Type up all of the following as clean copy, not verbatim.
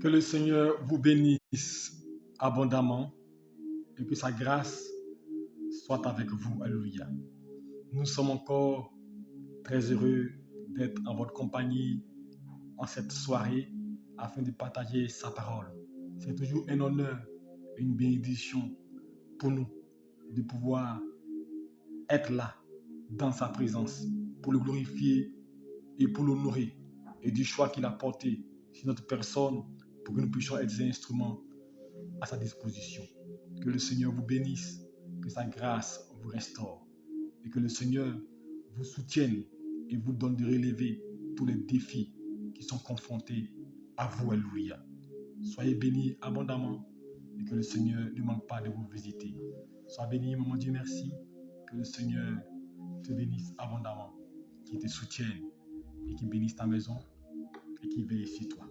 Que le Seigneur vous bénisse abondamment et que sa grâce soit avec vous. Alléluia. Nous sommes encore très heureux d'être en votre compagnie en cette soirée afin de partager sa parole. C'est toujours un honneur, une bénédiction pour nous de pouvoir être là dans sa présence pour le glorifier et pour l'honorer et du choix qu'il a porté sur notre personne pour que nous puissions être des instruments à sa disposition. Que le Seigneur vous bénisse, que sa grâce vous restaure et que le Seigneur vous soutienne et vous donne de relever tous les défis qui sont confrontés à vous. Alléluia. Soyez bénis abondamment et que le Seigneur ne manque pas de vous visiter. Sois béni, maman Dieu, merci. Que le Seigneur te bénisse abondamment, qu'il te soutienne et qu'il bénisse ta maison et qu'il veille sur toi.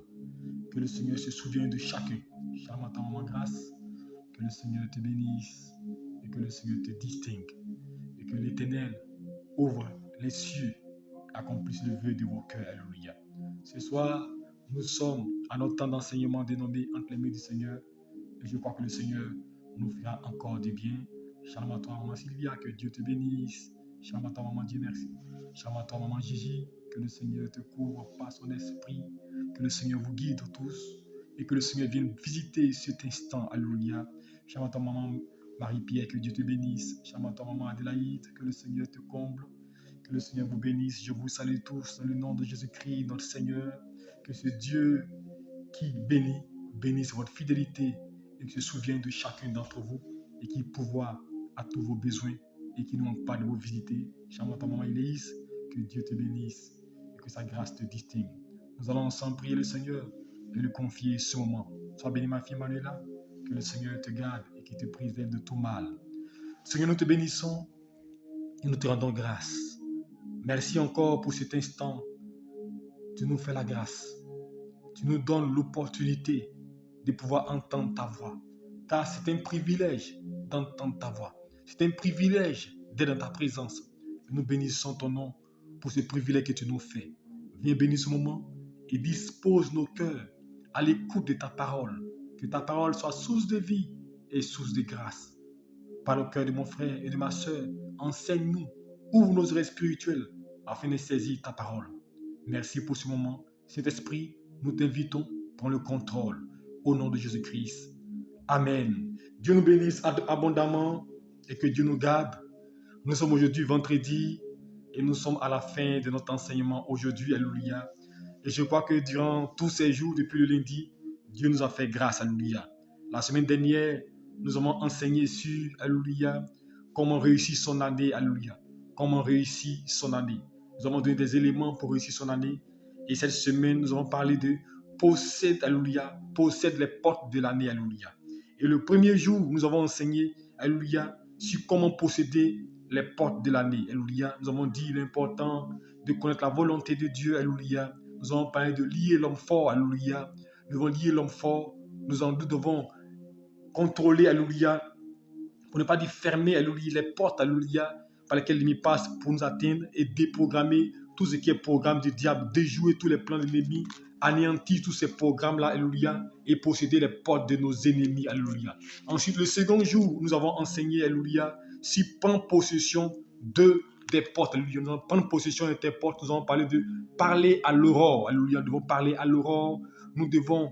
Que le Seigneur se souvienne de chacun. Charmant ta maman grâce. Que le Seigneur te bénisse et que le Seigneur te distingue. Et que l'Éternel ouvre les cieux, accomplisse le vœu de vos cœurs. Alléluia. Ce soir, nous sommes à notre temps d'enseignement dénommé entre les mains du Seigneur. Et je crois que le Seigneur nous fera encore du bien. Shalom à toi, maman Sylvia, que Dieu te bénisse. Shalom à toi, maman Dieu, merci. Shalom à toi, maman Gigi, que le Seigneur te couvre par son esprit. Que le Seigneur vous guide tous. Et que le Seigneur vienne visiter cet instant. Alléluia. Shalom à toi, maman Marie-Pierre, que Dieu te bénisse. Shalom à toi, maman Adélaïde, que le Seigneur te comble. Que le Seigneur vous bénisse. Je vous salue tous dans le nom de Jésus-Christ, notre Seigneur. Que ce Dieu qui bénit, bénisse votre fidélité et qui se souvient de chacun d'entre vous et qui pourvoit à tous vos besoins et qui ne manque pas de vous visiter. Shalom à ta maman Élise, que Dieu te bénisse et que sa grâce te distingue. Nous allons ensemble prier le Seigneur et le confier ce moment. Sois bénie ma fille Manuela, que le Seigneur te garde et qu'il te préserve de tout mal. Seigneur, nous te bénissons et nous te rendons grâce. Merci encore pour cet instant. Tu nous fais la grâce. Tu nous donnes l'opportunité de pouvoir entendre ta voix. Car c'est un privilège d'entendre ta voix. C'est un privilège d'être dans ta présence. Et nous bénissons ton nom pour ce privilège que tu nous fais. Viens bénir ce moment et dispose nos cœurs à l'écoute de ta parole. Que ta parole soit source de vie et source de grâce. Parle au cœur de mon frère et de ma soeur. Enseigne-nous. Ouvre nos oreilles spirituelles afin de saisir ta parole. Merci pour ce moment. Cet esprit, nous t'invitons, prends le contrôle. Au nom de Jésus-Christ. Amen. Dieu nous bénisse abondamment et que Dieu nous garde. Nous sommes aujourd'hui vendredi et nous sommes à la fin de notre enseignement aujourd'hui. Alléluia. Et je crois que durant tous ces jours, depuis le lundi, Dieu nous a fait grâce. Alléluia. La semaine dernière, nous avons enseigné sur, alléluia, comment réussir son année. Alléluia. Comment réussir son année. Nous avons donné des éléments pour réussir son année. Et cette semaine, nous avons parlé de possède, alléluia, possède les portes de l'année, alléluia. Et le premier jour, nous avons enseigné, alléluia, sur comment posséder les portes de l'année, alléluia. Nous avons dit l'important de connaître la volonté de Dieu, alléluia. Nous avons parlé de lier l'homme fort, alléluia. Nous devons lier l'homme fort. Nous devons contrôler, alléluia, pour ne pas dire fermer, alléluia, les portes, alléluia, par lesquelles l'ennemi passe pour nous atteindre et déprogrammer tout ce qui est programme du diable, déjouer tous les plans de l'ennemi, anéantir tous ces programmes-là, alléluia, et posséder les portes de nos ennemis, alléluia. Ensuite, le second jour, nous avons enseigné, alléluia, si prendre possession des portes, alléluia. Nous allons prendre possession de tes portes, nous allons parler de parler à l'aurore, alléluia. Nous devons parler à l'aurore, nous devons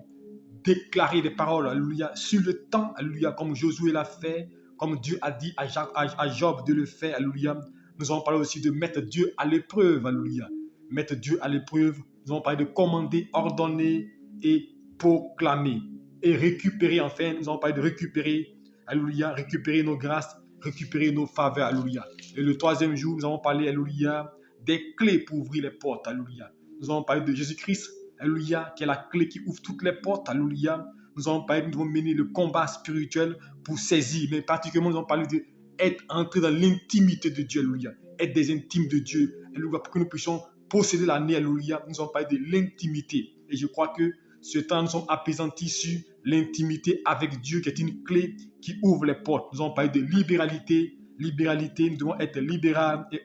déclarer des paroles, alléluia, sur le temps, alléluia, comme Josué l'a fait, comme Dieu a dit à Job de le faire, alléluia. Nous allons parler aussi de mettre Dieu à l'épreuve, alléluia. Mettre Dieu à l'épreuve. Nous allons parler de commander, ordonner et proclamer. Et récupérer, enfin, nous allons parler de récupérer, alléluia, récupérer nos grâces, récupérer nos faveurs, alléluia. Et le troisième jour, nous allons parler, alléluia, des clés pour ouvrir les portes, alléluia. Nous allons parler de Jésus-Christ, alléluia, qui est la clé qui ouvre toutes les portes, alléluia. Nous allons parler, nous devons mener le combat spirituel pour saisir, mais particulièrement nous allons parler de être entré dans l'intimité de Dieu, alléluia. Être des intimes de Dieu, alléluia, pour que nous puissions posséder l'année, alléluia. Nous allons parler de l'intimité. Et je crois que ce temps, nous sommes apaisantis sur l'intimité avec Dieu, qui est une clé qui ouvre les portes. Nous allons parler de libéralité. Libéralité, nous devons être libéral et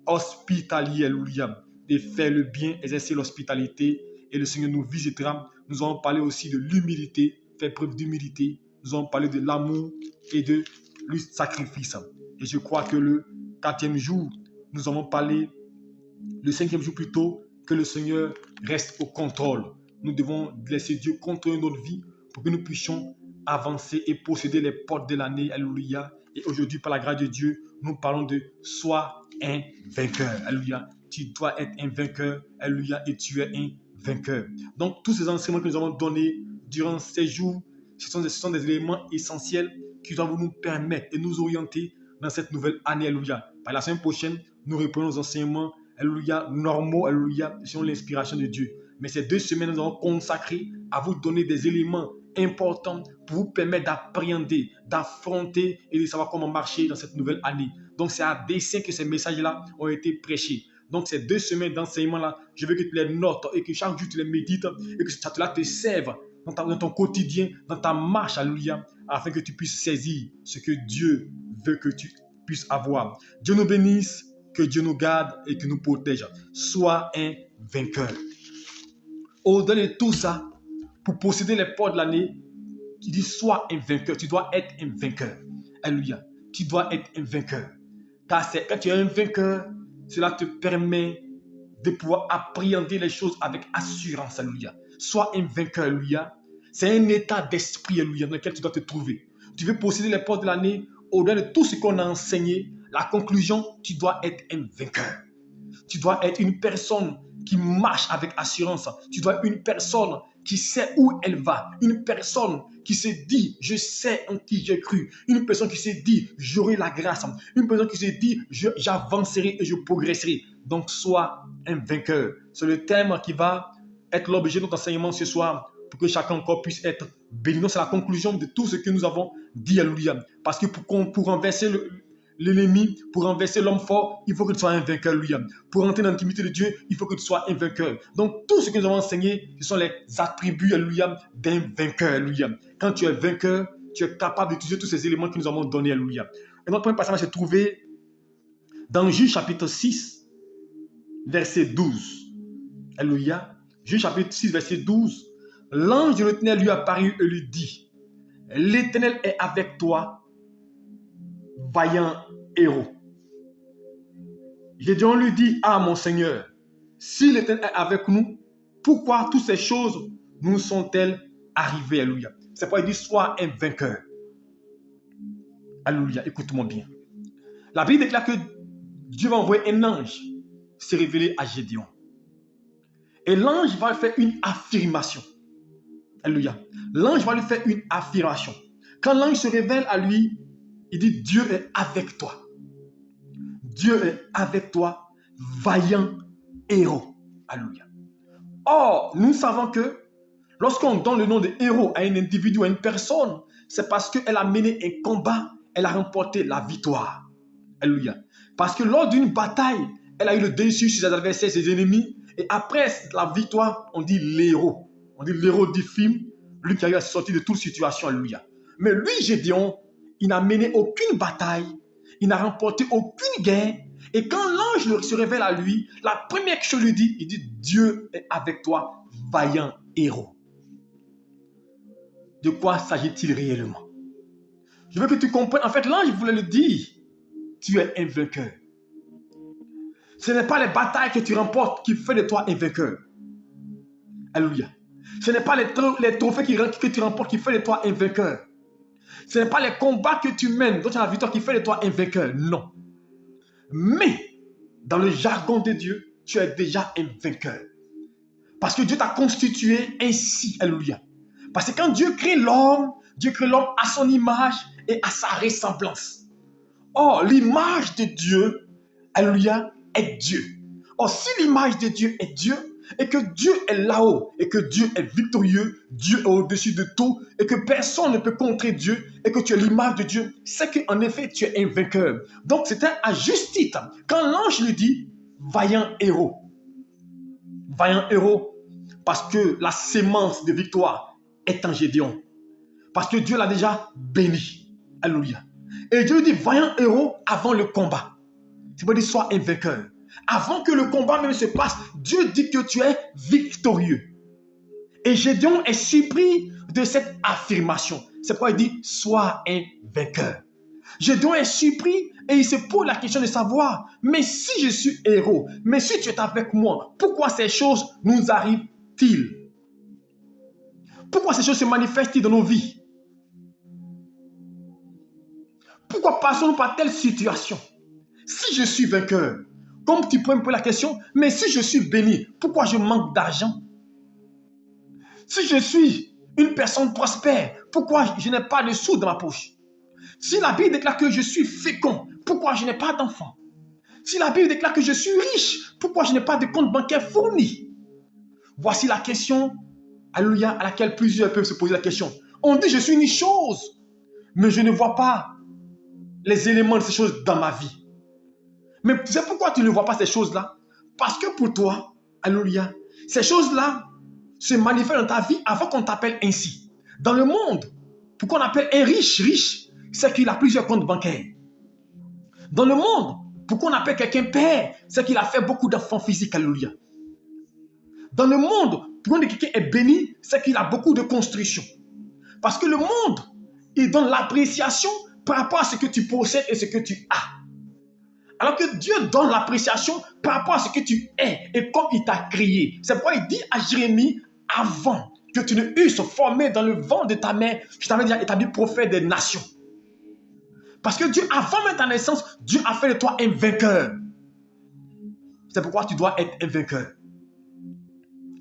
hospitalier, alléluia. De faire le bien, exercer l'hospitalité. Et le Seigneur nous visitera Nous allons parler aussi de l'humilité, faire preuve d'humilité. Nous allons parler de l'amour et de le sacrifice. Et je crois que le 4e jour, nous allons parler, le 5e jour plutôt, que le Seigneur reste au contrôle. Nous devons laisser Dieu contrôler notre vie pour que nous puissions avancer et posséder les portes de l'année. Alléluia. Et aujourd'hui, par la grâce de Dieu, nous parlons de sois un vainqueur. Alléluia. Tu dois être un vainqueur. Alléluia. Et tu es un vainqueur. Donc, tous ces enseignements que nous avons donnés durant ces jours, ce sont des éléments essentiels qui doivent nous permettre et nous orienter dans cette nouvelle année. Alléluia. Par la semaine prochaine, nous reprenons nos enseignements, alléluia, normaux, alléluia, selon l'inspiration de Dieu. Mais ces 2 semaines, nous allons consacrer à vous donner des éléments importants pour vous permettre d'appréhender, d'affronter et de savoir comment marcher dans cette nouvelle année. Donc, c'est à dessein que ces messages-là ont été prêchés. Donc, ces 2 semaines d'enseignement-là, je veux que tu les notes et que chaque jour tu les médites et que ça te serve dans ton quotidien, dans ta marche, alléluia, afin que tu puisses saisir ce que Dieu veut que tu puisses avoir. Dieu nous bénisse, que Dieu nous garde et que nous protège. Sois un vainqueur. Au-delà de tout ça, pour posséder les portes de l'année, tu dis sois un vainqueur. Tu dois être un vainqueur. Alléluia. Tu dois être un vainqueur. Car quand tu es un vainqueur, cela te permet de pouvoir appréhender les choses avec assurance. Alléluia. Sois un vainqueur. Alléluia. C'est un état d'esprit, alléluia, dans lequel tu dois te trouver. Tu veux posséder les portes de l'année, au-delà de tout ce qu'on a enseigné, la conclusion, tu dois être un vainqueur. Tu dois être une personne qui marche avec assurance. Tu dois être une personne qui sait où elle va. Une personne qui se dit, je sais en qui j'ai cru. Une personne qui se dit, j'aurai la grâce. Une personne qui se dit, j'avancerai et je progresserai. Donc, sois un vainqueur. C'est le thème qui va être l'objet de notre enseignement ce soir pour que chacun encore puisse être béni. C'est la conclusion de tout ce que nous avons dit, alléluia. Parce que pour renverser l'ennemi, pour renverser l'homme fort, il faut que tu sois un vainqueur, alléluia. Pour entrer dans l'intimité de Dieu, il faut que tu sois un vainqueur. Donc, tout ce que nous avons enseigné, ce sont les attributs, alléluia, d'un vainqueur, alléluia. Quand tu es vainqueur, tu es capable d'utiliser tous ces éléments que nous avons donnés, alléluia. Et notre premier passage va se trouver dans Juge chapitre 6, verset 12. Alléluia. Juge chapitre 6, verset 12. L'ange de l'Éternel lui apparut et lui dit, l'Éternel est avec toi, vaillant héros. Gédéon lui dit, ah mon Seigneur, si l'Éternel est avec nous, pourquoi toutes ces choses nous sont-elles arrivées? Alléluia. C'est pourquoi il dit, sois un vainqueur. Alléluia, écoute-moi bien. La Bible déclare que Dieu va envoyer un ange se révéler à Gédéon. Et l'ange va faire une affirmation. Alléluia. L'ange va lui faire une affirmation. Quand l'ange se révèle à lui, il dit, Dieu est avec toi. Dieu est avec toi, vaillant héros. Alléluia. Or, nous savons que lorsqu'on donne le nom de héros à un individu, à une personne, c'est parce qu'elle a mené un combat, elle a remporté la victoire. Alléluia. Parce que lors d'une bataille, elle a eu le dessus sur ses adversaires, ses ennemis. Et après la victoire, on dit l'héros. On dit l'héros du film, lui qui a eu à sortir de toute situation. Alléluia. Mais lui, Gédéon, il n'a mené aucune bataille, il n'a remporté aucune guerre. Et quand l'ange se révèle à lui, la première chose lui dit, il dit, Dieu est avec toi, vaillant héros. De quoi s'agit-il réellement? Je veux que tu comprennes. En fait, l'ange voulait lui dire, tu es un vainqueur. Ce n'est pas les batailles que tu remportes qui font de toi un vainqueur. Alléluia. Ce n'est pas les trophées que tu remportes qui font de toi un vainqueur. Ce n'est pas les combats que tu mènes dont tu as la victoire qui fait de toi un vainqueur. Non. Mais, dans le jargon de Dieu, tu es déjà un vainqueur. Parce que Dieu t'a constitué ainsi. Alléluia. Parce que quand Dieu crée l'homme à son image et à sa ressemblance. Or, l'image de Dieu, alléluia, est Dieu. Or, si l'image de Dieu est Dieu, et que Dieu est là-haut, et que Dieu est victorieux, Dieu est au-dessus de tout, et que personne ne peut contrer Dieu, et que tu es l'image de Dieu, c'est qu'en effet, tu es un vainqueur. Donc, c'était à juste titre. Quand l'ange lui dit, vaillant héros. Vaillant héros, parce que la sémence de victoire est en Gédéon. Parce que Dieu l'a déjà béni. Alléluia. Et Dieu lui dit, vaillant héros avant le combat. C'est pour dire, sois un vainqueur. Avant que le combat même se passe, Dieu dit que tu es victorieux. Et Gédéon est surpris de cette affirmation. C'est pourquoi il dit, sois un vainqueur. Gédéon est surpris et il se pose la question de savoir, mais si je suis héros, mais si tu es avec moi, pourquoi ces choses nous arrivent-ils? Pourquoi ces choses se manifestent dans nos vies? Pourquoi passons-nous par telle situation? Si je suis vainqueur, comme tu peux me poser la question, mais si je suis béni, pourquoi je manque d'argent? Si je suis une personne prospère, pourquoi je n'ai pas de sous dans ma poche? Si la Bible déclare que je suis fécond, pourquoi je n'ai pas d'enfant? Si la Bible déclare que je suis riche, pourquoi je n'ai pas de compte bancaire fourni? Voici la question, alléluia, à laquelle plusieurs peuvent se poser la question. On dit je suis une chose, mais je ne vois pas les éléments de ces choses dans ma vie. Mais c'est pourquoi tu ne vois pas ces choses-là? Parce que pour toi, alléluia, ces choses-là se manifestent dans ta vie avant qu'on t'appelle ainsi. Dans le monde, pourquoi on appelle un riche riche, c'est qu'il a plusieurs comptes bancaires. Dans le monde, pourquoi on appelle quelqu'un père, c'est qu'il a fait beaucoup d'enfants physiques, alléluia. Dans le monde, pourquoi on dit que quelqu'un est béni, c'est qu'il a beaucoup de constructions. Parce que le monde, il donne l'appréciation par rapport à ce que tu possèdes et ce que tu as. Alors que Dieu donne l'appréciation par rapport à ce que tu es et comme il t'a créé. C'est pourquoi il dit à Jérémie, avant que tu ne eusses formé dans le ventre de ta mère, je t'avais déjà établi prophète des nations. Parce que Dieu, avant même ta naissance, Dieu a fait de toi un vainqueur. C'est pourquoi tu dois être un vainqueur.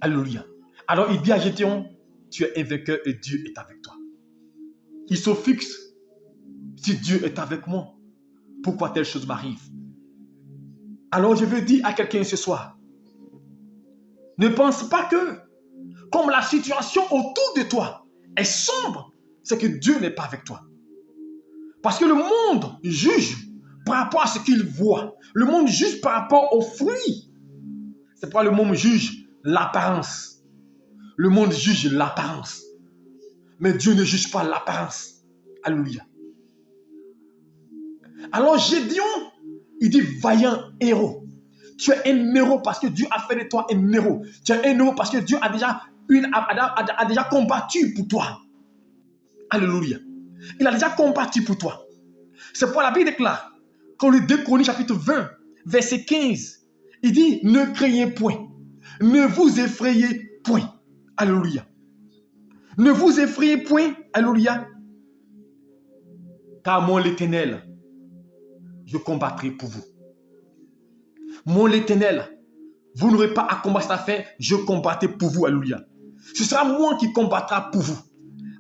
Alléluia. Alors il dit à Gédéon, tu es un vainqueur et Dieu est avec toi. Il se fixe, si Dieu est avec moi, pourquoi telle chose m'arrive? Alors je veux dire à quelqu'un ce soir, ne pense pas que, comme la situation autour de toi est sombre, c'est que Dieu n'est pas avec toi. Parce que le monde juge par rapport à ce qu'il voit. Le monde juge par rapport aux fruits. C'est pourquoi le monde juge l'apparence. Le monde juge l'apparence. Mais Dieu ne juge pas l'apparence. Alléluia. Alors Gédéon, il dit vaillant héros. Tu es un héros parce que Dieu a fait de toi un héros. Tu es un héros parce que Dieu a déjà combattu pour toi. Alléluia. Il a déjà combattu pour toi. C'est pourquoi la Bible déclare, quand le 2 Chroniques chapitre 20, verset 15, il dit, ne craignez point, ne vous effrayez point. Alléluia. Ne vous effrayez point. Alléluia. Car moi l'Éternel, je combattrai pour vous. Moi l'Éternel, vous n'aurez pas à combattre cette affaire, je combattrai pour vous. Alléluia. Ce sera moi qui combattra pour vous.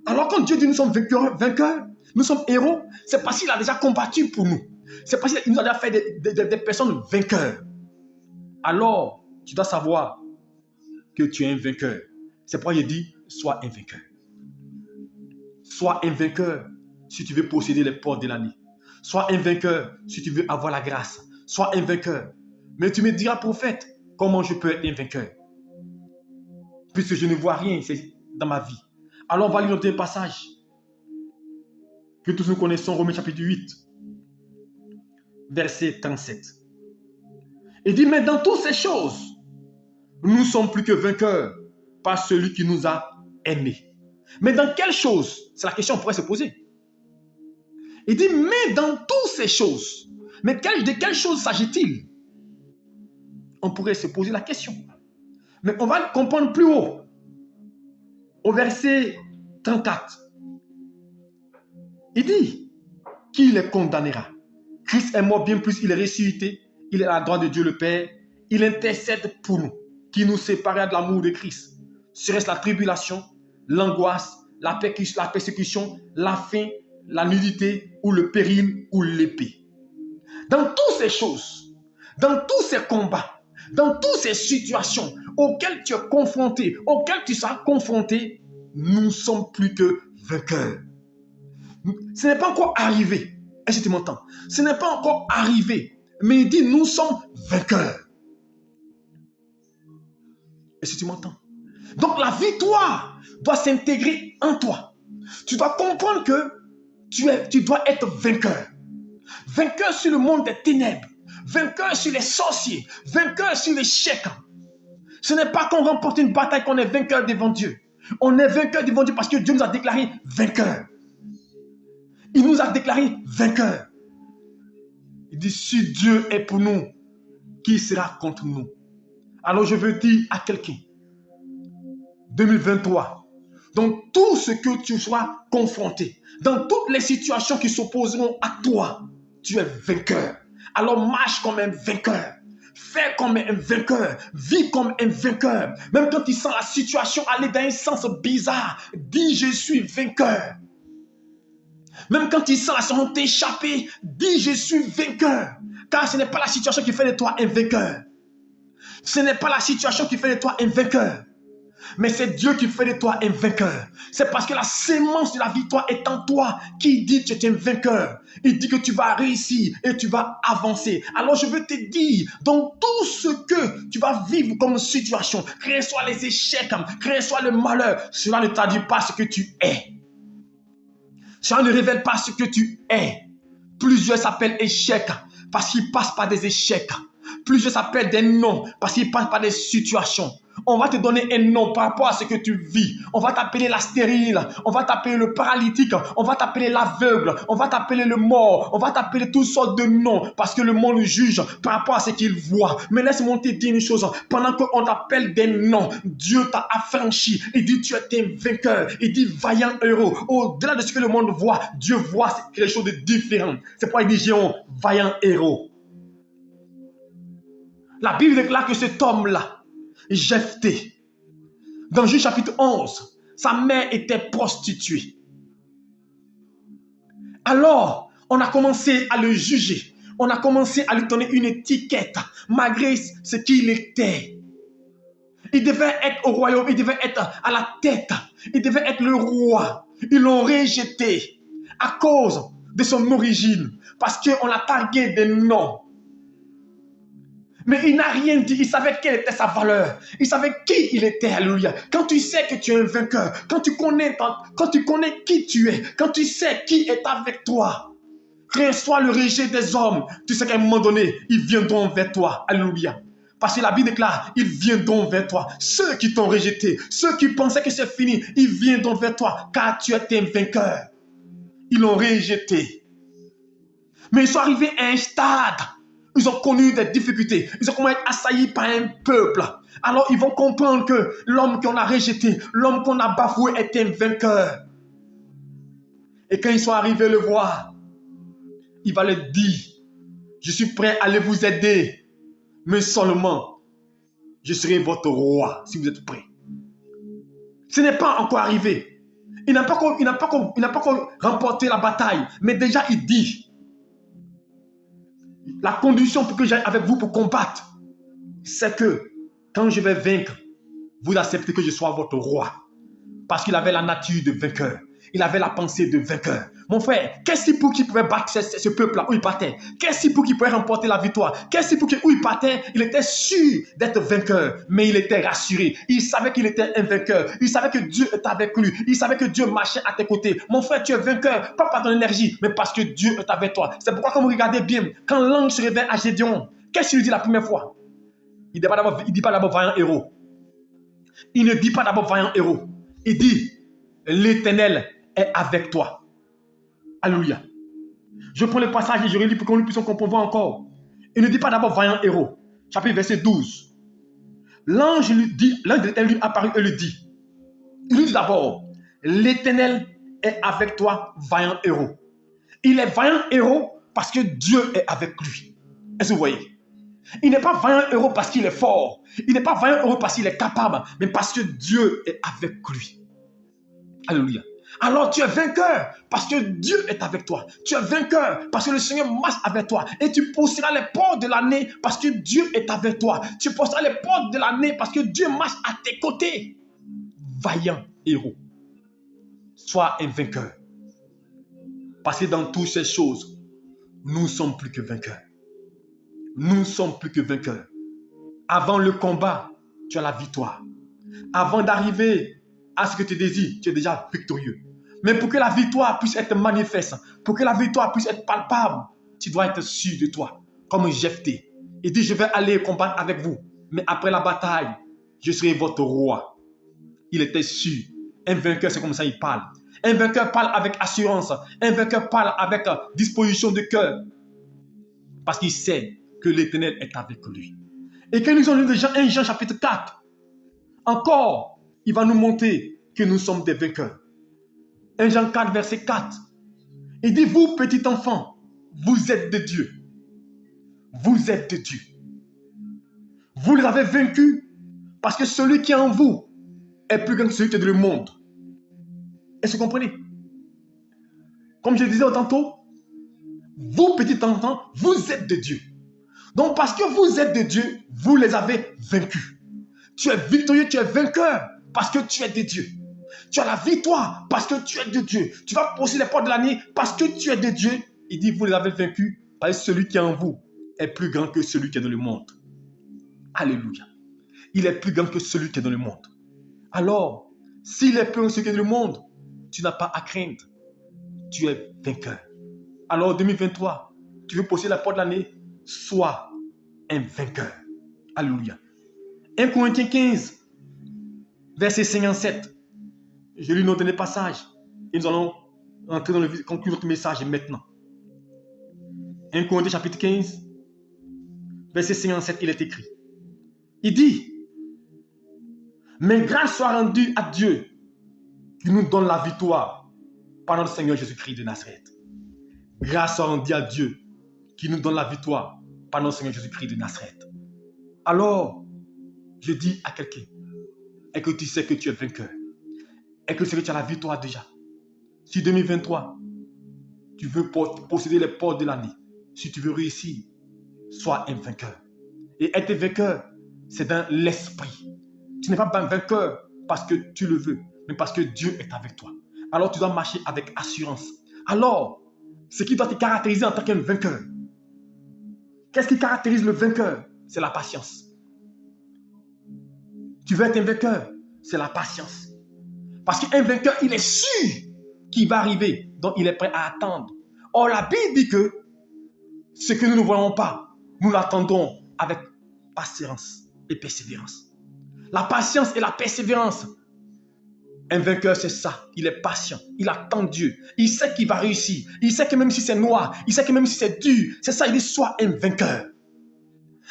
Alors quand Dieu dit nous sommes vainqueurs, nous sommes héros, c'est parce qu'il a déjà combattu pour nous. C'est parce qu'il nous a déjà fait des personnes vainqueurs. Alors, tu dois savoir que tu es un vainqueur. C'est pourquoi il dit, sois un vainqueur. Sois un vainqueur si tu veux posséder les portes de l'année. Sois un vainqueur si tu veux avoir la grâce. Sois un vainqueur. Mais tu me diras, prophète, comment je peux être un vainqueur? Puisque je ne vois rien dans ma vie. Alors on va lire notre passage que tous nous connaissons, Romains chapitre 8, verset 37. Il dit, mais dans toutes ces choses, nous sommes plus que vainqueurs par celui qui nous a aimés. Mais dans quelles choses? C'est la question qu'on pourrait se poser. Il dit, mais dans toutes ces choses, mais de quelles choses s'agit-il? On pourrait se poser la question. Mais on va comprendre plus haut. Au verset 34. Il dit, qui les condamnera? Christ est mort, bien plus, il est ressuscité. Il est à la droite de Dieu le Père. Il intercède pour nous, qui nous séparait de l'amour de Christ. Serait-ce la tribulation, l'angoisse, la persécution, la faim, la nudité, ou le péril, ou l'épée. Dans toutes ces choses, dans tous ces combats, dans toutes ces situations auxquelles tu es confronté, auxquelles tu seras confronté, nous sommes plus que vainqueurs. Ce n'est pas encore arrivé. Est-ce que tu m'entends? Ce n'est pas encore arrivé. Mais il dit, nous sommes vainqueurs. Est-ce que tu m'entends? Donc la victoire doit s'intégrer en toi. Tu dois comprendre que tu dois être vainqueur. Vainqueur sur le monde des ténèbres. Vainqueur sur les sorciers. Vainqueur sur l'échec. Ce n'est pas qu'on remporte une bataille qu'on est vainqueur devant Dieu. On est vainqueur devant Dieu parce que Dieu nous a déclaré vainqueurs. Il nous a déclaré vainqueurs. Il dit, si Dieu est pour nous, qui sera contre nous? Alors je veux dire à quelqu'un, 2023, dans tout ce que tu sois confronté, dans toutes les situations qui s'opposeront à toi, tu es vainqueur. Alors marche comme un vainqueur. Fais comme un vainqueur. Vis comme un vainqueur. Même quand tu sens la situation aller dans un sens bizarre, dis je suis vainqueur. Même quand tu sens la situation t'échapper, dis je suis vainqueur. Car ce n'est pas la situation qui fait de toi un vainqueur. Ce n'est pas la situation qui fait de toi un vainqueur. Mais c'est Dieu qui fait de toi un vainqueur. C'est parce que la sémence de la victoire est en toi qui dit que tu es un vainqueur. Il dit que tu vas réussir et tu vas avancer. Alors je veux te dire, dans tout ce que tu vas vivre comme situation, quels soient les échecs, quel soit le malheur, cela ne traduit pas ce que tu es. Cela ne révèle pas ce que tu es. Plusieurs s'appellent échecs parce qu'ils passent par des échecs. Plusieurs s'appellent des noms parce qu'ils passent par des situations. On va te donner un nom par rapport à ce que tu vis. On va t'appeler la stérile, on va t'appeler le paralytique, on va t'appeler l'aveugle, on va t'appeler le mort, on va t'appeler toutes sortes de noms parce que le monde juge par rapport à ce qu'il voit. Mais laisse-moi te dire une chose, pendant qu'on t'appelle des noms, Dieu t'a affranchi. Il dit tu es un vainqueur, il dit vaillant héros. Au-delà de ce que le monde voit, Dieu voit quelque chose de différent. C'est pourquoi il dit j'ai un vaillant héros. La Bible déclare que cet homme-là, Jephthé, dans Juge chapitre 11, sa mère était prostituée. Alors, on a commencé à le juger. On a commencé à lui donner une étiquette, malgré ce qu'il était. Il devait être au royaume, il devait être à la tête, il devait être le roi. Ils l'ont rejeté à cause de son origine, parce qu'on l'a tagué des noms. Mais il n'a rien dit, il savait quelle était sa valeur, il savait qui il était, alléluia. Quand tu sais que tu es un vainqueur, quand tu connais qui tu es, quand tu sais qui est avec toi, reçois le rejet des hommes, tu sais qu'à un moment donné, ils viendront vers toi, alléluia. Parce que la Bible déclare, ils viendront vers toi. Ceux qui t'ont rejeté, ceux qui pensaient que c'est fini, ils viendront vers toi, car tu es un vainqueur. Ils l'ont rejeté. Mais ils sont arrivés à un stade. Ils ont connu des difficultés. Ils ont commencé à être assaillis par un peuple. Alors ils vont comprendre que l'homme qu'on a rejeté, l'homme qu'on a bafoué est un vainqueur. Et quand ils sont arrivés le voir, il va leur dire, je suis prêt à aller vous aider, mais seulement, je serai votre roi si vous êtes prêts. Ce n'est pas encore arrivé. Il n'a pas encore remporté la bataille, mais déjà il dit, la condition pour que j'aille avec vous pour combattre, c'est que quand je vais vaincre, vous acceptez que je sois votre roi. Parce qu'il avait la nature de vainqueur. Il avait la pensée de vainqueur. Mon frère, qu'est-ce pour qu'il pouvait battre ce peuple-là où il partait? Qu'est-ce pour qu'il pouvait remporter la victoire? Qu'est-ce pour où il partait? Il était sûr d'être vainqueur, mais il était rassuré. Il savait qu'il était un vainqueur. Il savait que Dieu était avec lui. Il savait que Dieu marchait à tes côtés. Mon frère, tu es vainqueur, pas par ton énergie, mais parce que Dieu est avec toi. C'est pourquoi, quand vous regardez bien, quand l'ange se révèle à Gédéon, qu'est-ce qu'il lui dit la première fois? Il ne dit pas d'abord vaillant héros. Il ne dit pas d'abord vaillant héros. Il dit, l'Éternel est avec toi. Alléluia. Je prends le passage et je relis pour que nous puissions comprendre encore. Il ne dit pas d'abord vaillant héros. Chapitre verset 12. L'ange lui dit, l'ange de l'Éternel lui apparut et lui dit. Il lui dit d'abord, l'Éternel est avec toi, vaillant héros. Il est vaillant héros parce que Dieu est avec lui. Est-ce que vous voyez? Il n'est pas vaillant héros parce qu'il est fort. Il n'est pas vaillant héros parce qu'il est capable, mais parce que Dieu est avec lui. Alléluia. Alors tu es vainqueur parce que Dieu est avec toi. Tu es vainqueur parce que le Seigneur marche avec toi. Et tu pousseras les portes de l'année parce que Dieu est avec toi. Tu pousseras les portes de l'année parce que Dieu marche à tes côtés. Vaillant héros. Sois un vainqueur. Parce que dans toutes ces choses, nous ne sommes plus que vainqueurs. Nous ne sommes plus que vainqueurs. Avant le combat, tu as la victoire. Avant d'arriver à ce que tu désires, tu es déjà victorieux. Mais pour que la victoire puisse être manifeste, pour que la victoire puisse être palpable, tu dois être sûr de toi, comme Jephthé. Il dit, je vais aller combattre avec vous, mais après la bataille, je serai votre roi. Il était sûr Un vainqueur, c'est comme ça il parle. Un vainqueur parle avec assurance. Un vainqueur parle avec disposition de cœur. Parce qu'il sait que l'Éternel est avec lui. Et quand nous allons déjà 1 Jean chapitre 4, encore, il va nous montrer que nous sommes des vainqueurs. 1 Jean 4, verset 4. Il dit, vous, petits enfants, vous êtes de Dieu. Vous êtes de Dieu. Vous les avez vaincus parce que celui qui est en vous est plus grand que celui qui est dans le monde. Est-ce que vous comprenez? Comme je le disais tantôt, vous, petits enfants, vous êtes de Dieu. Donc, parce que vous êtes de Dieu, vous les avez vaincus. Tu es victorieux, tu es vainqueur parce que tu es de Dieu. Tu as la victoire parce que tu es de Dieu. Tu vas posséder les portes de la nuit parce que tu es de Dieu. Il dit, vous les avez vaincus parce que celui qui est en vous est plus grand que celui qui est dans le monde. Alléluia. Il est plus grand que celui qui est dans le monde. Alors, s'il est plus grand que celui qui est dans le monde, tu n'as pas à craindre. Tu es vainqueur. Alors, 2023, tu veux posséder la porte de l'année, sois un vainqueur. Alléluia. 1 Corinthiens 15, verset 57. Je lis notre dernier passage et nous allons entrer dans conclure notre message maintenant. 1 Corinthiens chapitre 15, verset 57, il est écrit. Il dit, mais grâce soit rendue à Dieu qui nous donne la victoire par notre Seigneur Jésus-Christ de Nazareth. Grâce soit rendue à Dieu qui nous donne la victoire par notre Seigneur Jésus-Christ de Nazareth. Alors, je dis à quelqu'un, et que tu sais que tu es vainqueur, et que tu sais que tu as la victoire déjà. Si 2023, tu veux posséder les portes de l'année, si tu veux réussir, sois un vainqueur. Et être vainqueur, c'est dans l'esprit. Tu n'es pas un vainqueur parce que tu le veux, mais parce que Dieu est avec toi. Alors tu dois marcher avec assurance. Alors, ce qui doit te caractériser en tant qu'un vainqueur, qu'est-ce qui caractérise le vainqueur? C'est la patience. Tu veux être un vainqueur, c'est la patience. Parce qu'un vainqueur, il est sûr qu'il va arriver, donc il est prêt à attendre. Or, la Bible dit que ce que nous ne voyons pas, nous l'attendons avec patience et persévérance. La patience et la persévérance. Un vainqueur, c'est ça. Il est patient. Il attend Dieu. Il sait qu'il va réussir. Il sait que même si c'est noir, il sait que même si c'est dur, c'est ça, il dit, sois un vainqueur.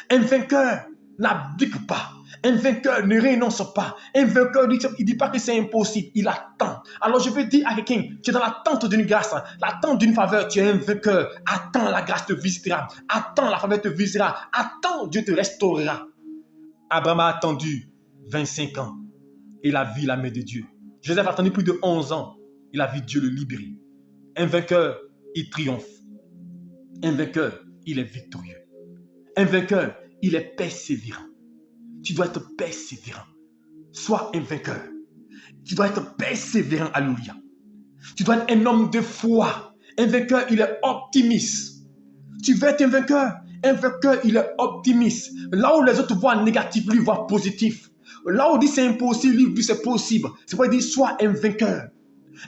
Un vainqueur n'abdique pas. Un vainqueur ne renonce pas. Un vainqueur, il ne dit pas que c'est impossible. Il attend. Alors je veux dire à quelqu'un, tu es dans l'attente d'une grâce, l'attente d'une faveur, tu es un vainqueur. Attends, la grâce te visitera. Attends, la faveur te visitera. Attends, Dieu te restaurera. Abraham a attendu 25 ans. Il a vu la main de Dieu. Joseph a attendu plus de 11 ans. Il a vu Dieu le libérer. Un vainqueur, il triomphe. Un vainqueur, il est victorieux. Un vainqueur, il est persévérant. Tu dois être persévérant. Sois un vainqueur. Tu dois être persévérant, alléluia. Tu dois être un homme de foi. Un vainqueur, il est optimiste. Tu veux être un vainqueur, il est optimiste. Là où les autres voient négatif, lui voit positif. Là où il dit c'est impossible, lui dit c'est possible. C'est pourquoi il dit sois un vainqueur.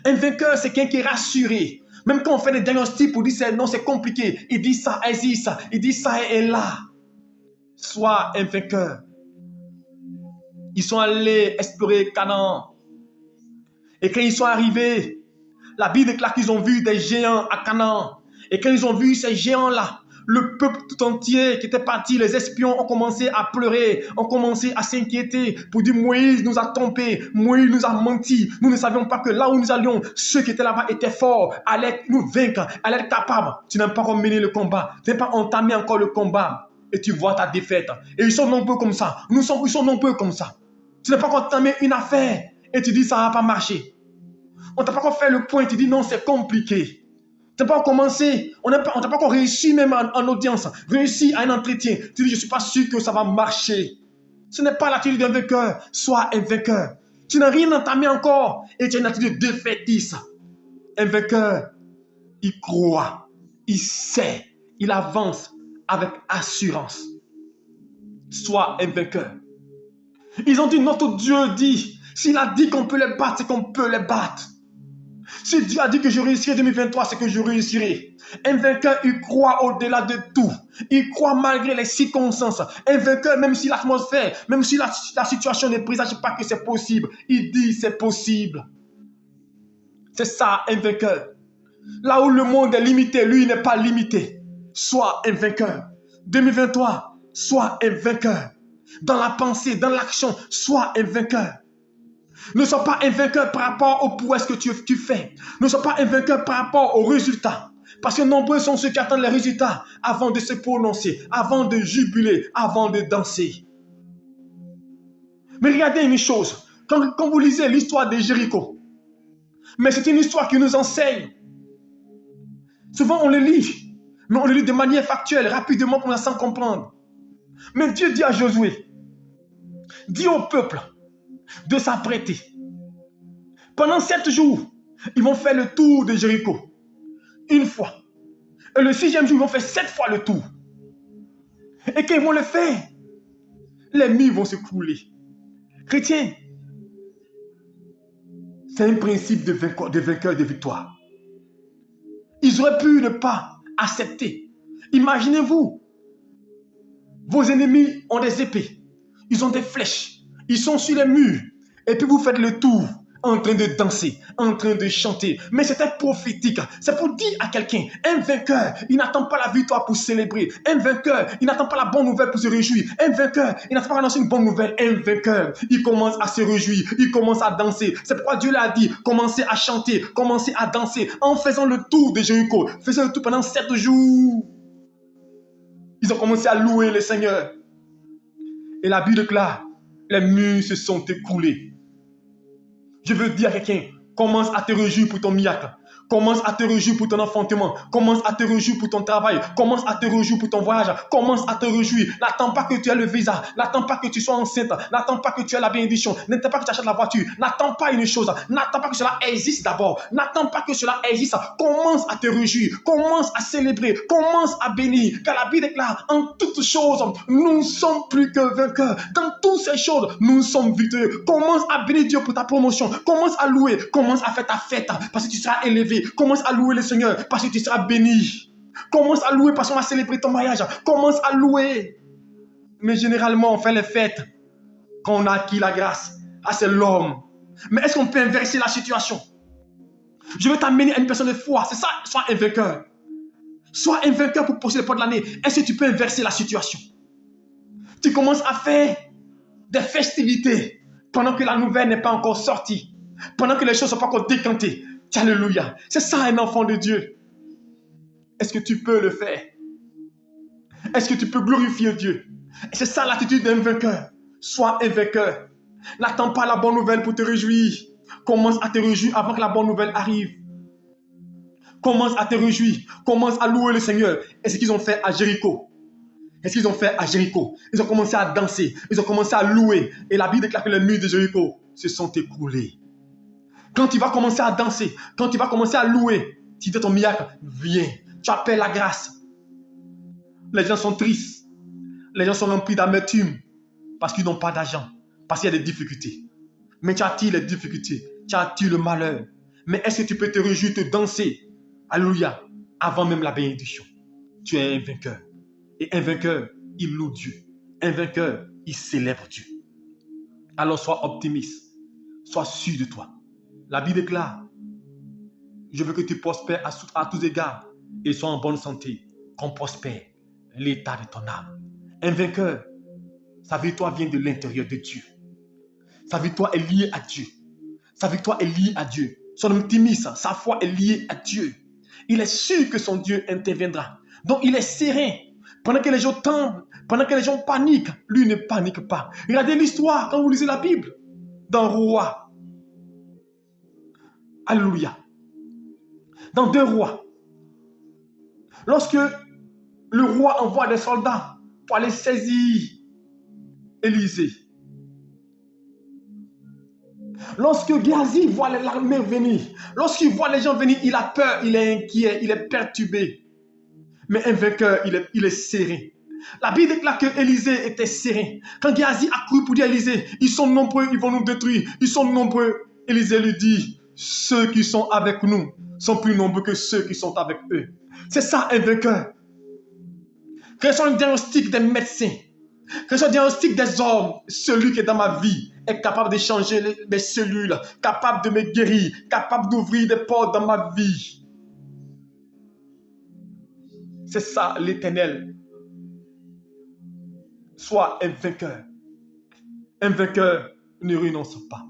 Un vainqueur, c'est quelqu'un qui est rassuré. Même quand on fait des diagnostics pour dire non, c'est compliqué, il dit ça existe, il dit ça est là. Sois un vainqueur. Ils sont allés explorer Canaan. Et quand ils sont arrivés, la Bible déclare qu'ils ont vu des géants à Canaan. Et quand ils ont vu ces géants-là, le peuple tout entier qui était parti, les espions ont commencé à pleurer, ont commencé à s'inquiéter pour dire Moïse nous a trompés, Moïse nous a menti. Nous ne savions pas que là où nous allions, ceux qui étaient là-bas étaient forts, allaient nous vaincre, allaient être capables. Tu n'as pas encore mené le combat, tu n'as pas entamé encore le combat et tu vois ta défaite. Et ils sont nombreux comme ça, ils sont nombreux comme ça. Tu n'as pas encore entamé une affaire et tu dis ça ne va pas marcher. On t'a pas encore fait le point, tu dis non, c'est compliqué. Tu n'as pas commencé, on t'a pas encore réussi même en audience, réussi à un entretien. Tu dis, je ne suis pas sûr que ça va marcher. Ce n'est pas l'attitude d'un vainqueur, sois un vainqueur. Tu n'as rien entamé encore et tu as une attitude défaitiste. Un vainqueur, il croit, il sait, il avance avec assurance. Sois un vainqueur. Ils ont dit, notre Dieu dit, s'il a dit qu'on peut les battre, c'est qu'on peut les battre. Si Dieu a dit que je réussirai 2023, c'est que je réussirai. Un vainqueur, il croit au-delà de tout. Il croit malgré les circonstances. Un vainqueur, même si l'atmosphère, même si la situation ne présage pas que c'est possible, il dit c'est possible. C'est ça, un vainqueur. Là où le monde est limité, lui n'est pas limité. Sois un vainqueur. 2023, sois un vainqueur. Dans la pensée, dans l'action, sois un vainqueur. Ne sois pas un vainqueur par rapport au prouesses que tu fais. Ne sois pas un vainqueur par rapport aux résultats. Parce que nombreux sont ceux qui attendent les résultats avant de se prononcer, avant de jubiler, avant de danser. Mais regardez une chose. Quand vous lisez l'histoire de Jéricho, mais c'est une histoire qui nous enseigne. Souvent on le lit, mais on le lit de manière factuelle, rapidement, pour sans comprendre. Mais Dieu dit à Josué, dit au peuple de s'apprêter. Pendant 7 jours, ils vont faire le tour de Jéricho. Une fois. Et le 6e jour, ils vont faire 7 fois le tour. Et quand ils vont le faire, les murs vont se couler. Chrétiens, c'est un principe de vainqueur, de victoire. Ils auraient pu ne pas accepter. Imaginez-vous, vos ennemis ont des épées, ils ont des flèches, ils sont sur les murs, et puis vous faites le tour en train de danser, en train de chanter. Mais c'était prophétique. C'est pour dire à quelqu'un, un vainqueur, il n'attend pas la victoire pour célébrer. Un vainqueur, il n'attend pas la bonne nouvelle pour se réjouir. Un vainqueur, il n'attend pas annoncer une bonne nouvelle. Un vainqueur, il commence à se réjouir, il commence à danser. C'est pourquoi Dieu l'a dit, commencez à chanter, commencez à danser. En faisant le tour de Jéricho, faisant le tour pendant 7 jours. Ils ont commencé à louer le Seigneur. Et la Bible déclare, les murs se sont écroulés. Je veux dire à quelqu'un, commence à te réjouir pour ton miracle. Commence à te réjouir pour ton enfantement. Commence à te réjouir pour ton travail. Commence à te réjouir pour ton voyage. Commence à te réjouir. N'attends pas que tu aies le visa. N'attends pas que tu sois enceinte. N'attends pas que tu aies la bénédiction. N'attends pas que tu achètes la voiture. N'attends pas une chose. N'attends pas que cela existe d'abord. N'attends pas que cela existe. Commence à te réjouir. Commence à célébrer. Commence à bénir. Car la Bible déclare, en toutes choses, nous ne sommes plus que vainqueurs. Dans toutes ces choses, nous sommes victorieux. Commence à bénir Dieu pour ta promotion. Commence à louer. Commence à faire ta fête parce que tu seras élevé. Commence à louer le Seigneur parce que tu seras béni. Commence à louer parce qu'on va célébrer ton mariage. Commence à louer. Mais généralement, on fait les fêtes quand on a acquis la grâce. Ah, c'est l'homme. Mais est-ce qu'on peut inverser la situation? Je veux t'amener à une personne de foi. C'est ça, sois un vainqueur. Sois un vainqueur pour passer le pas de l'année. Est-ce que tu peux inverser la situation? Tu commences à faire des festivités pendant que la nouvelle n'est pas encore sortie. Pendant que les choses ne sont pas encore décantées. Alléluia. C'est ça un enfant de Dieu. Est-ce que tu peux le faire? Est-ce que tu peux glorifier Dieu? Et c'est ça l'attitude d'un vainqueur. Sois un vainqueur. N'attends pas la bonne nouvelle pour te réjouir. Commence à te réjouir avant que la bonne nouvelle arrive. Commence à te réjouir. Commence à louer le Seigneur. Et ce qu'ils ont fait à Jéricho. Et ce qu'ils ont fait à Jéricho. Ils ont commencé à danser. Ils ont commencé à louer. Et la Bible déclare que les murs de Jéricho se sont écroulés. Quand tu vas commencer à danser, quand tu vas commencer à louer, tu dis ton miracle, viens, tu appelles la grâce. Les gens sont tristes, les gens sont remplis d'amertume parce qu'ils n'ont pas d'argent, parce qu'il y a des difficultés. Mais tu attires les difficultés, tu attires le malheur. Mais est-ce que tu peux te réjouir, te danser, alléluia, avant même la bénédiction? Tu es un vainqueur. Et un vainqueur, il loue Dieu. Un vainqueur, il célèbre Dieu. Alors sois optimiste, sois sûr de toi. La Bible déclare, je veux que tu prospères à tous égards et sois en bonne santé, qu'on prospère l'état de ton âme. Un vainqueur, sa victoire vient de l'intérieur de Dieu. Sa victoire est liée à Dieu. Sa victoire est liée à Dieu. Son optimisme, sa foi est liée à Dieu. Il est sûr que son Dieu interviendra. Donc il est serein. Pendant que les gens tombent, pendant que les gens paniquent, lui ne panique pas. Regardez l'histoire quand vous lisez la Bible. Dans Roi. Alléluia. Dans 2 Rois, lorsque le roi envoie des soldats pour aller saisir Élisée, lorsque Géasi voit l'armée venir, lorsqu'il voit les gens venir, il a peur, il est inquiet, il est perturbé. Mais un vainqueur, il est serein. La Bible déclare que Élisée était serein. Quand Géasi a cru pour dire à Élisée, ils sont nombreux, ils vont nous détruire, ils sont nombreux. Élisée lui dit, ceux qui sont avec nous sont plus nombreux que ceux qui sont avec eux. C'est ça un vainqueur. Quels sont les diagnostics des médecins? Quels sont les diagnostics des hommes? Celui qui est dans ma vie est capable de changer mes cellules, capable de me guérir, capable d'ouvrir des portes dans ma vie. C'est ça l'Éternel. Sois un vainqueur. Un vainqueur ne renonce pas.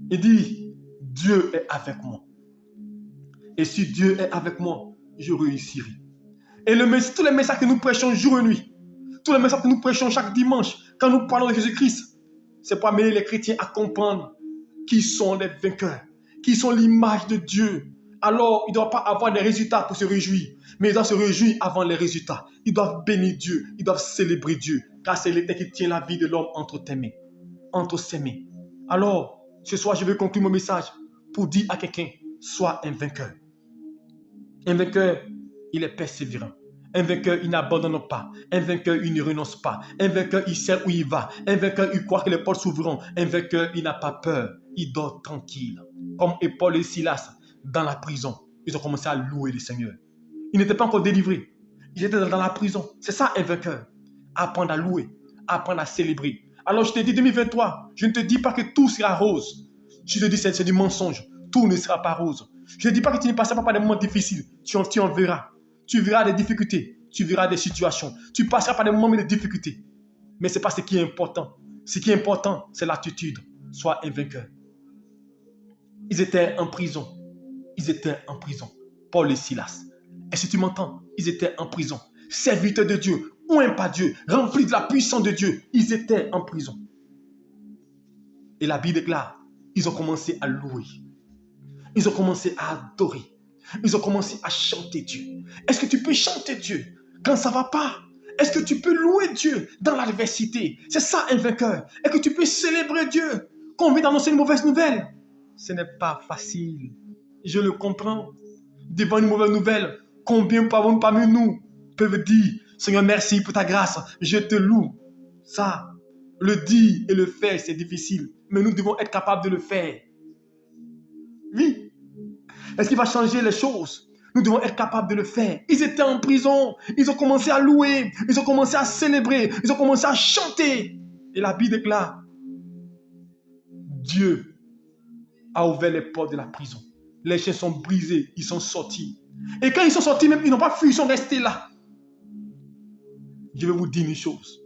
Il dit, Dieu est avec moi. Et si Dieu est avec moi, je réussirai. Et tous les messages que nous prêchons jour et nuit, tous les messages que nous prêchons chaque dimanche, quand nous parlons de Jésus-Christ, c'est pour amener les chrétiens à comprendre qui sont les vainqueurs, qui sont l'image de Dieu. Alors, ils ne doivent pas avoir des résultats pour se réjouir, mais ils doivent se réjouir avant les résultats. Ils doivent bénir Dieu, ils doivent célébrer Dieu, car c'est l'Éternel qui tient la vie de l'homme entre tes mains, entre ses mains. Alors, ce soir, je vais conclure mon message pour dire à quelqu'un, sois un vainqueur. Un vainqueur, il est persévérant. Un vainqueur, il n'abandonne pas. Un vainqueur, il ne renonce pas. Un vainqueur, il sait où il va. Un vainqueur, il croit que les portes s'ouvriront. Un vainqueur, il n'a pas peur. Il dort tranquille. Comme Paul et Silas dans la prison. Ils ont commencé à louer le Seigneur. Ils n'étaient pas encore délivrés. Ils étaient dans la prison. C'est ça un vainqueur. Apprendre à louer. Apprendre à célébrer. Alors je te dis 2023, je ne te dis pas que tout sera rose. Je te dis c'est du mensonge. Tout ne sera pas rose. Je ne dis pas que tu ne passeras pas par des moments difficiles. Tu en verras. Tu verras des difficultés. Tu verras des situations. Tu passeras par des moments de difficultés. Mais ce n'est pas ce qui est important. Ce qui est important, c'est l'attitude. Sois un vainqueur. Ils étaient en prison. Ils étaient en prison. Paul et Silas. Et si tu m'entends, ils étaient en prison. Serviteurs de Dieu. Ouin par Dieu. Remplis de la puissance de Dieu. Ils étaient en prison. Et la Bible déclare, ils ont commencé à louer. Ils ont commencé à adorer. Ils ont commencé à chanter Dieu. Est-ce que tu peux chanter Dieu quand ça ne va pas? Est-ce que tu peux louer Dieu dans l'adversité? C'est ça un vainqueur. Est-ce que tu peux célébrer Dieu quand on vient d'annoncer une mauvaise nouvelle? Ce n'est pas facile. Je le comprends. Devant une mauvaise nouvelle, combien parmi nous peuvent dire, Seigneur, merci pour ta grâce, je te loue. Ça, le dire et le faire, c'est difficile. Mais nous devons être capables de le faire. Oui. Est-ce qu'il va changer les choses? Nous devons être capables de le faire. Ils étaient en prison. Ils ont commencé à louer. Ils ont commencé à célébrer. Ils ont commencé à chanter. Et la Bible déclare, Dieu a ouvert les portes de la prison. Les chaînes sont brisées. Ils sont sortis. Et quand ils sont sortis, même, ils n'ont pas fui. Ils sont restés là. Je vais vous dire une chose.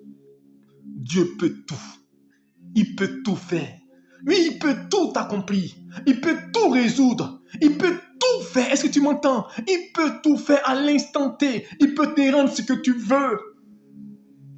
Dieu peut tout. Il peut tout faire. Oui, il peut tout accomplir. Il peut tout résoudre. Il peut tout faire. Est-ce que tu m'entends? Il peut tout faire à l'instant T. Il peut te rendre ce que tu veux.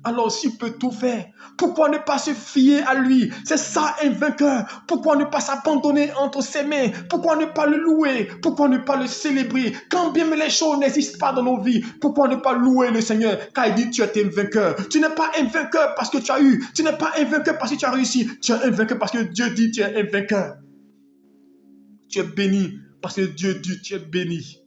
Alors, s'il peut tout faire, pourquoi ne pas se fier à lui? C'est ça un vainqueur. Pourquoi ne pas s'abandonner entre ses mains? Pourquoi ne pas le louer? Pourquoi ne pas le célébrer? Quand bien les choses n'existent pas dans nos vies, pourquoi ne pas louer le Seigneur? Car il dit tu es un vainqueur. Tu n'es pas un vainqueur parce que tu as eu. Tu n'es pas un vainqueur parce que tu as réussi. Tu es un vainqueur parce que Dieu dit tu es un vainqueur. Tu es béni parce que Dieu dit tu es béni.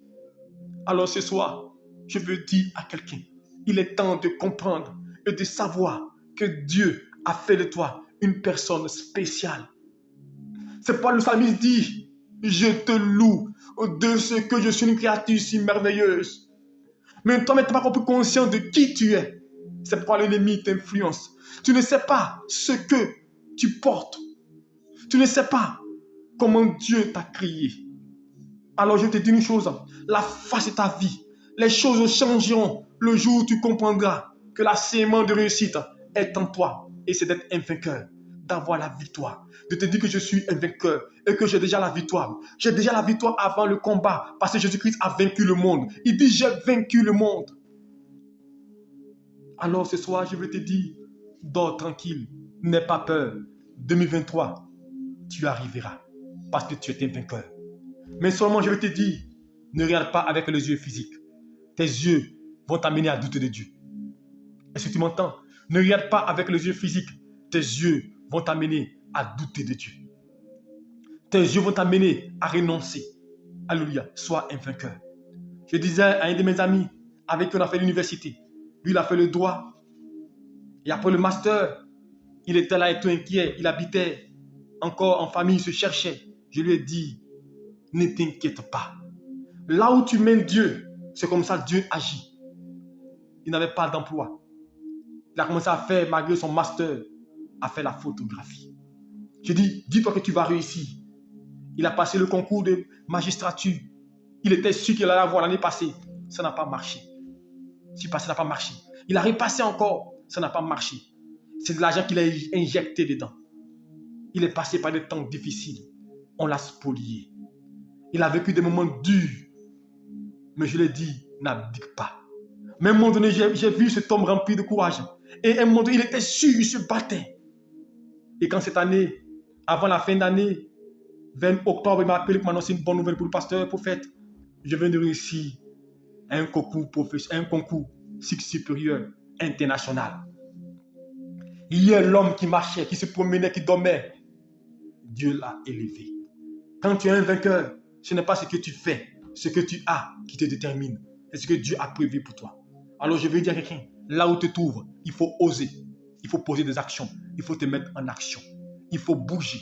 Alors ce soir, je veux dire à quelqu'un, il est temps de comprendre et de savoir que Dieu a fait de toi une personne spéciale. C'est pourquoi le psalmiste dit, je te loue de ce que je suis une créature si merveilleuse. Mais toi, tu n'es pas encore plus conscient de qui tu es. C'est pourquoi l'ennemi t'influence. Tu ne sais pas ce que tu portes. Tu ne sais pas comment Dieu t'a créé. Alors je te dis une chose, la face de ta vie, les choses changeront le jour où tu comprendras que la sémence de réussite est en toi. Et c'est d'être un vainqueur, d'avoir la victoire. De te dire que je suis un vainqueur et que j'ai déjà la victoire. J'ai déjà la victoire avant le combat parce que Jésus-Christ a vaincu le monde. Il dit j'ai vaincu le monde. Alors ce soir, je veux te dire, dors tranquille, n'aie pas peur. 2023, tu arriveras parce que tu es un vainqueur. Mais seulement je veux te dire, ne regarde pas avec les yeux physiques. Tes yeux vont t'amener à douter de Dieu. Est-ce que tu m'entends? Ne regarde pas avec les yeux physiques. Tes yeux vont t'amener à douter de Dieu. Tes yeux vont t'amener à renoncer. Alléluia. Sois un vainqueur. Je disais à un de mes amis avec qui on a fait l'université. Lui, il a fait le droit. Et après le master, il était là et tout inquiet. Il habitait encore en famille, il se cherchait. Je lui ai dit, ne t'inquiète pas. Là où tu mènes Dieu, c'est comme ça Dieu agit. Il n'avait pas d'emploi. Il a commencé à faire, malgré son master, à faire la photographie. Je dis, dis-toi que tu vas réussir. Il a passé le concours de magistrature. Il était sûr qu'il allait avoir l'année passée. Ça n'a pas marché. Ça n'a pas marché. Il a repassé encore. Ça n'a pas marché. C'est de l'argent qu'il a injecté dedans. Il est passé par des temps difficiles. On l'a spolié. Il a vécu des moments durs. Mais je l'ai dit, n'abdique pas. Mais à un moment donné, j'ai vu cet homme rempli de courage. Et à un moment donné, il était sûr, il se battait. Et quand cette année, avant la fin d'année, 20 octobre, il m'a appelé pour m'annoncer une bonne nouvelle pour le pasteur, prophète. Je viens de réussir un concours cycle supérieur international. Hier, l'homme qui marchait, qui se promenait, qui dormait, Dieu l'a élevé. Quand tu es un vainqueur, ce n'est pas ce que tu fais, ce que tu as qui te détermine. C'est ce que Dieu a prévu pour toi. Alors je veux dire à quelqu'un, là où tu te trouves, il faut oser. Il faut poser des actions. Il faut te mettre en action. Il faut bouger.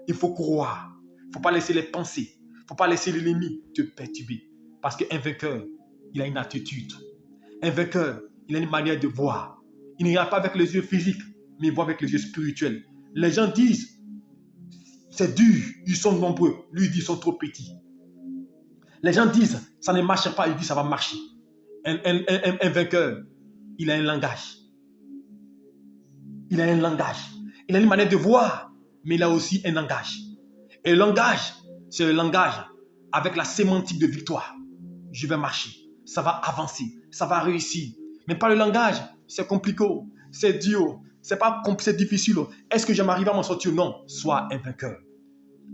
Il faut croire. Il ne faut pas laisser les pensées. Il ne faut pas laisser l'ennemi te perturber. Parce qu'un vainqueur, il a une attitude. Un vainqueur, il a une manière de voir. Il ne regarde pas avec les yeux physiques, mais il voit avec les yeux spirituels. Les gens disent, c'est dur, ils sont nombreux. Lui, il dit, ils sont trop petits. Les gens disent, ça ne marche pas, il dit, ça va marcher. Un vainqueur, il a un langage. Il a un langage. Il a une manière de voir, mais il a aussi un langage. Et le langage, c'est le langage avec la sémantique de victoire. Je vais marcher, ça va avancer, ça va réussir. Mais pas le langage, c'est compliqué, c'est dur, c'est difficile. Est-ce que je m'arrive à m'en sortir? Non, sois un vainqueur.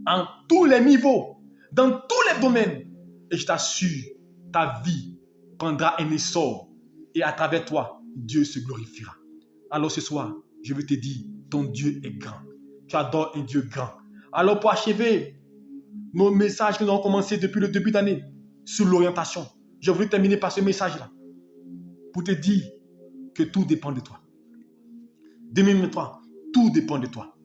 En tous les niveaux, dans tous les domaines. Et je t'assure, ta vie prendra un essor. Et à travers toi, Dieu se glorifiera. Alors ce soir, je veux te dire, ton Dieu est grand. Tu adores un Dieu grand. Alors pour achever nos messages que nous avons commencé depuis le début d'année sur l'orientation, je voulais terminer par ce message-là pour te dire que tout dépend de toi. 2023, tout dépend de toi.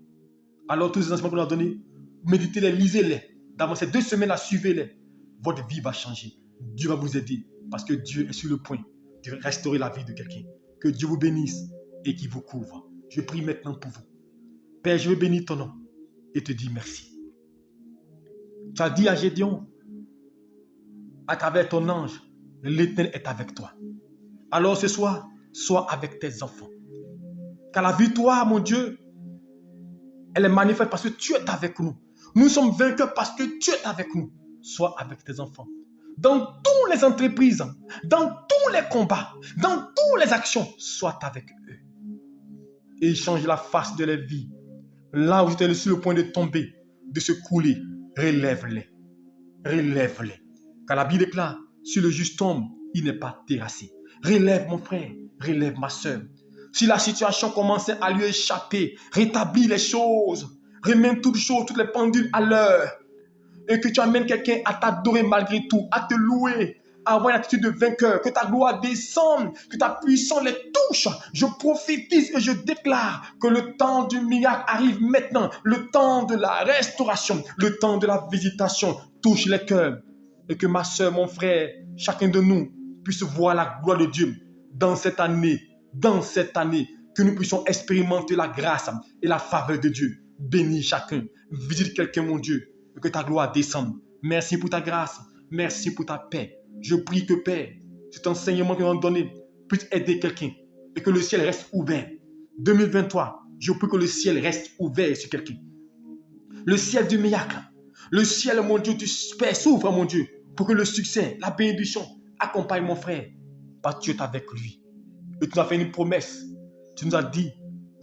Alors tous les enseignements qu'on a donnés, méditez-les, lisez-les. Dans ces 2 semaines-là, suivez-les. Votre vie va changer. Dieu va vous aider parce que Dieu est sur le point de restaurer la vie de quelqu'un. Que Dieu vous bénisse et qu'il vous couvre. Je prie maintenant pour vous. Père, je veux bénir ton nom et te dire merci. Tu as dit à Gédéon, à travers ton ange, l'Éternel est avec toi. Alors ce soir, sois avec tes enfants. Car la victoire, mon Dieu, elle est manifeste parce que tu es avec nous. Nous sommes vainqueurs parce que tu es avec nous. Sois avec tes enfants. Dans toutes les entreprises, dans tous les combats, dans toutes les actions, sois avec eux. Et change la face de leur vie. Là où tu es sur le point de tomber, de se couler, relève-les. Relève-les. Car la Bible déclare, si le juste tombe, il n'est pas terrassé. Relève mon frère, relève ma soeur. Si la situation commençait à lui échapper, rétablis les choses. Remets toutes choses, toutes les pendules à l'heure. Et que tu amènes quelqu'un à t'adorer malgré tout, à te louer, à avoir une attitude de vainqueur, que ta gloire descende, que ta puissance les touche. Je prophétise et je déclare que le temps du miracle arrive maintenant. Le temps de la restauration, le temps de la visitation touche les cœurs. Et que ma soeur, mon frère, chacun de nous puisse voir la gloire de Dieu dans cette année, que nous puissions expérimenter la grâce et la faveur de Dieu. Bénis chacun, visite quelqu'un, mon Dieu, et que ta gloire descende. Merci pour ta grâce, merci pour ta paix. Je prie que, Père, cet enseignement que nous avons donné puisse aider quelqu'un et que le ciel reste ouvert. 2023, je prie que le ciel reste ouvert sur quelqu'un. Le ciel du miracle, le ciel, mon Dieu, du Père s'ouvre, mon Dieu, pour que le succès, la bénédiction accompagne mon frère, parce que tu es avec lui. Et tu nous as fait une promesse. Tu nous as dit,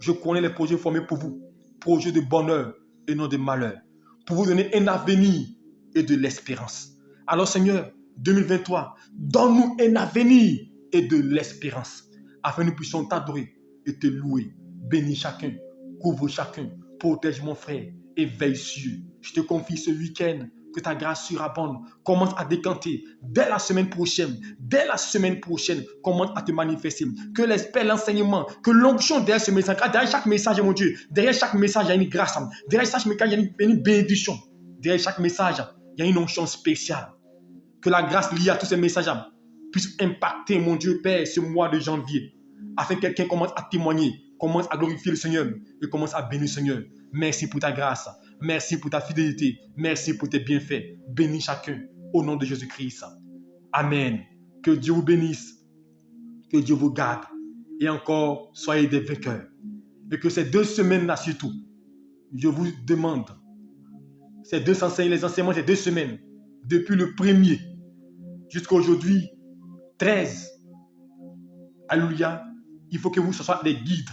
je connais les projets formés pour vous, projets de bonheur et non de malheur, pour vous donner un avenir et de l'espérance. Alors Seigneur, 2023, donne-nous un avenir et de l'espérance, afin que nous puissions t'adorer et te louer. Bénis chacun, couvre chacun, protège mon frère et veille sur eux. Je te confie ce week-end, que ta grâce surabonde, commence à décanter dès la semaine prochaine, commence à te manifester, que l'esprit, l'enseignement, que l'onction derrière ce message, derrière chaque message, mon Dieu, derrière chaque message, il y a une grâce, derrière chaque message, il y a une bénédiction, derrière chaque message, il y a une onction spéciale, que la grâce liée à tous ces messages puisse impacter, mon Dieu Père, ce mois de janvier, afin que quelqu'un commence à témoigner commence à glorifier le Seigneur et commence à bénir le Seigneur. Merci pour ta grâce. Merci pour ta fidélité. Merci pour tes bienfaits. Bénis chacun au nom de Jésus-Christ. Amen. Que Dieu vous bénisse. Que Dieu vous garde. Et encore, soyez des vainqueurs. Et que ces 2 semaines-là surtout, je vous demande, ces 2 enseignements, les enseignements, ces 2 semaines, depuis le 1er jusqu'à aujourd'hui, 13, alléluia, il faut que vous soyez des guides.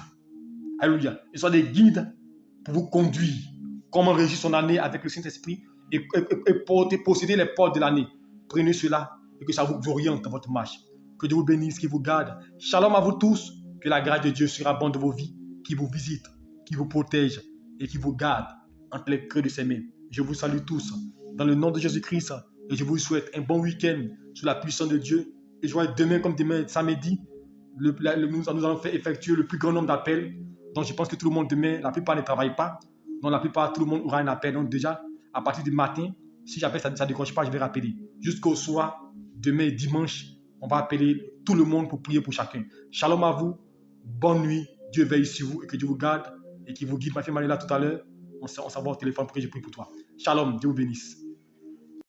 Alléluia. Ils soient des guides pour vous conduire. Comment régir son année avec le Saint-Esprit et posséder les portes de l'année. Prenez cela et que ça vous oriente dans votre marche. Que Dieu vous bénisse, qu'il vous garde. Shalom à vous tous. Que la grâce de Dieu sera bonne dans vos vies, qui vous visite, qui vous protège et qui vous garde entre les creux de ses mains. Je vous salue tous dans le nom de Jésus-Christ et je vous souhaite un bon week-end sous la puissance de Dieu. Et je vois demain comme demain, samedi, nous allons faire effectuer le plus grand nombre d'appels. Donc je pense que tout le monde demain, la plupart ne travaillent pas. Donc la plupart, tout le monde aura un appel. Donc déjà, à partir du matin, si j'appelle ça ne décroche pas, je vais rappeler. Jusqu'au soir, demain et dimanche, on va appeler tout le monde pour prier pour chacun. Shalom à vous, bonne nuit, Dieu veille sur vous et que Dieu vous garde et qu'il vous guide. Ma fille Marie là tout à l'heure, on s'en va au téléphone pour que je prie pour toi. Shalom, Dieu vous bénisse.